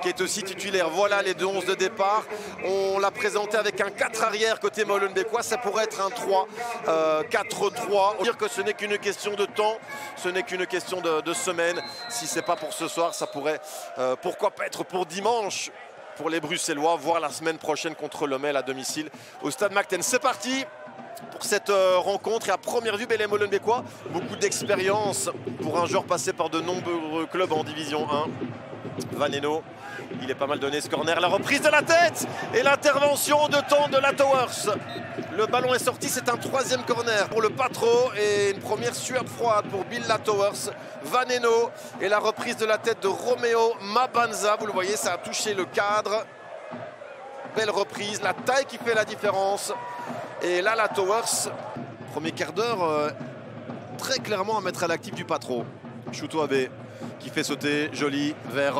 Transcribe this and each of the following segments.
qui est aussi titulaire. Voilà les deux 11 de départ. On l'a présenté avec un 4 arrière côté Molenbeekois. Ça pourrait être un 3, 4-3. Dire que ce n'est qu'une question de temps, ce n'est qu'une question de semaine. Si c'est pas pour ce soir, ça pourrait pourquoi pas être pour dimanche pour les Bruxellois, voire la semaine prochaine contre Lommel à domicile au stade McTen. C'est parti pour cette rencontre. Et à première vue, les Molenbeekois, beaucoup d'expérience pour un joueur passé par de nombreux clubs en division 1. Vaneno, il est pas mal donné ce corner. La reprise de la tête et l'intervention de temps de Latowers. Le ballon est sorti, c'est un troisième corner pour le Patro et une première sueur froide pour Bill Latowers. Vaneno et la reprise de la tête de Romeo Mabanza. Vous le voyez, ça a touché le cadre. Belle reprise, la taille qui fait la différence. Et là, Latowers, premier quart d'heure, très clairement à mettre à l'actif du Patro. Chouto Abe qui fait sauter, joli, vers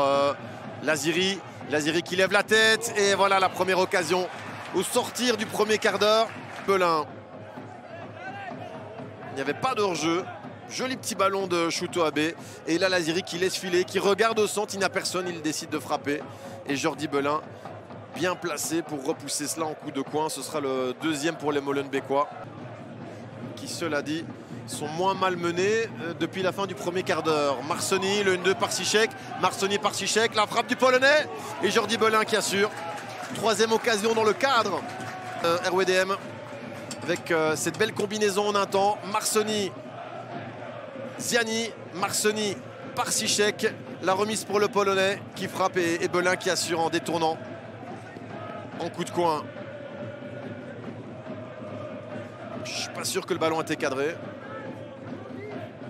Laziri. Laziri qui lève la tête et voilà la première occasion au sortir du premier quart d'heure. Belin. Il n'y avait pas de hors-jeu. Joli petit ballon de Chouto Abe. Et là, Laziri qui laisse filer, qui regarde au centre, il n'y a personne, il décide de frapper. Et Jordi Belin, bien placé pour repousser cela en coup de coin. Ce sera le deuxième pour les Molenbeekois, qui, cela dit, sont moins malmenés depuis la fin du premier quart d'heure. Marsoni, le 1-2 par Sichek. Marsoni par Sichek, la frappe du Polonais. Et Jordi Belin qui assure. Troisième occasion dans le cadre. RWDM avec cette belle combinaison en un temps. Marsoni, Ziani, Marsoni par Sichek. La remise pour le Polonais qui frappe et Belin qui assure en détournant. En coup de coin. Je ne suis pas sûr que le ballon était cadré.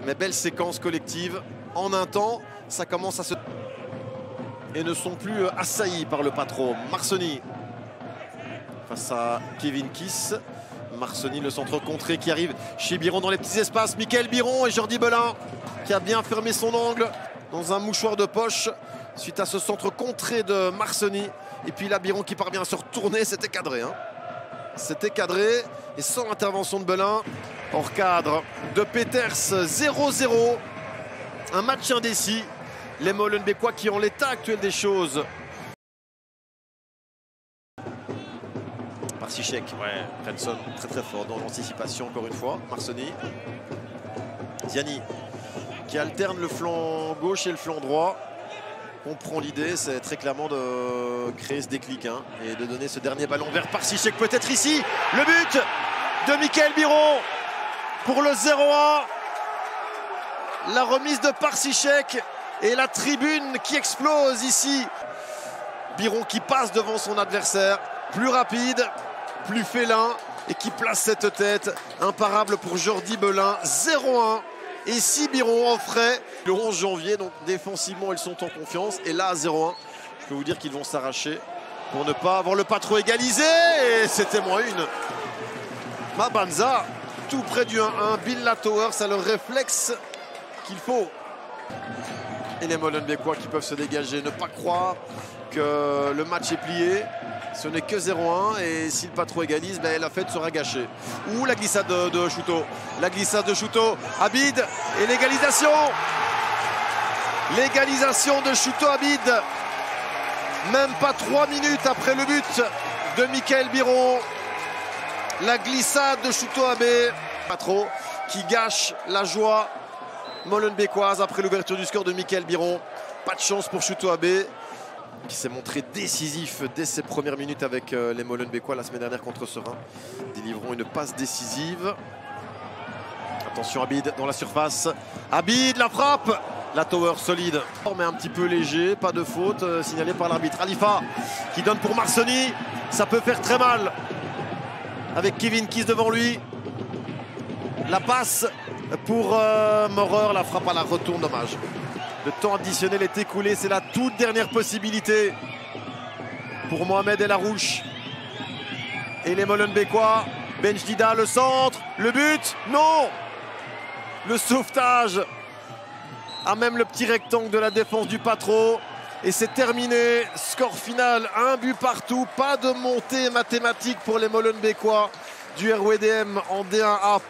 Mais belle séquence collective. En un temps, ça commence à se... Et ne sont plus assaillis par le Patro. Marsoni face à Kevin Kiss. Marsoni, le centre contré qui arrive chez Biron dans les petits espaces. Mickaël Biron et Jordi Belin qui a bien fermé son angle dans un mouchoir de poche suite à ce centre contré de Marsoni. Et puis là, Biron qui parvient à se retourner. C'était cadré, hein. C'était cadré et sans intervention de Belin. Hors cadre de Peters, 0-0. Un match indécis. Les Molenbeekois qui ont l'état actuel des choses. Par Sichek, ouais, Renson très très fort dans l'anticipation encore une fois. Marsoni. Ziani qui alterne le flanc gauche et le flanc droit. Comprend l'idée, c'est très clairement de créer ce déclic hein, et de donner ce dernier ballon vers Parsichek. Peut-être ici, le but de Mickaël Biron pour le 0-1. La remise de Parsichek et la tribune qui explose ici. Biron qui passe devant son adversaire, plus rapide, plus félin et qui place cette tête. Imparable pour Jordi Belin, 0-1. Et si Biron offrait le 11 janvier, donc défensivement ils sont en confiance. Et là à 0-1, je peux vous dire qu'ils vont s'arracher pour ne pas avoir le Patro égalisé. Et c'était moins une. Mabanza, tout près du 1-1. Bill Latowers a le réflexe qu'il faut. Et les Molenbeekois qui peuvent se dégager. Ne pas croire que le match est plié. Ce n'est que 0-1 et si le Patro égalise, la fête sera gâchée. Ouh, la glissade de Chouto. La glissade de Chouto. Abid et l'égalisation. L'égalisation de Chouto Abid. Même pas 3 minutes après le but de Mickaël Biron. La glissade de Chouto Abe. Patro qui gâche la joie molenbeekoise après l'ouverture du score de Mickaël Biron. Pas de chance pour Chouto Abe, qui s'est montré décisif dès ses premières minutes avec les Molenbeekois la semaine dernière contre Serein. Délivrons une passe décisive. Attention Abid dans la surface. Abid, la frappe. La tower solide, mais un petit peu léger. Pas de faute signalée par l'arbitre. Alifa qui donne pour Marsoni. Ça peut faire très mal. Avec Kevin Kiss devant lui. La passe pour Maurer. La frappe à la retourne, dommage. Le temps additionnel est écoulé, c'est la toute dernière possibilité pour Mohamed El Arouche. Et les Molenbeekois, Benjdida, le centre, le but, non. Le sauvetage à même le petit rectangle de la défense du Patro. Et c'est terminé, score final, un but partout, pas de montée mathématique pour les Molenbeekois du RWDM en D1A.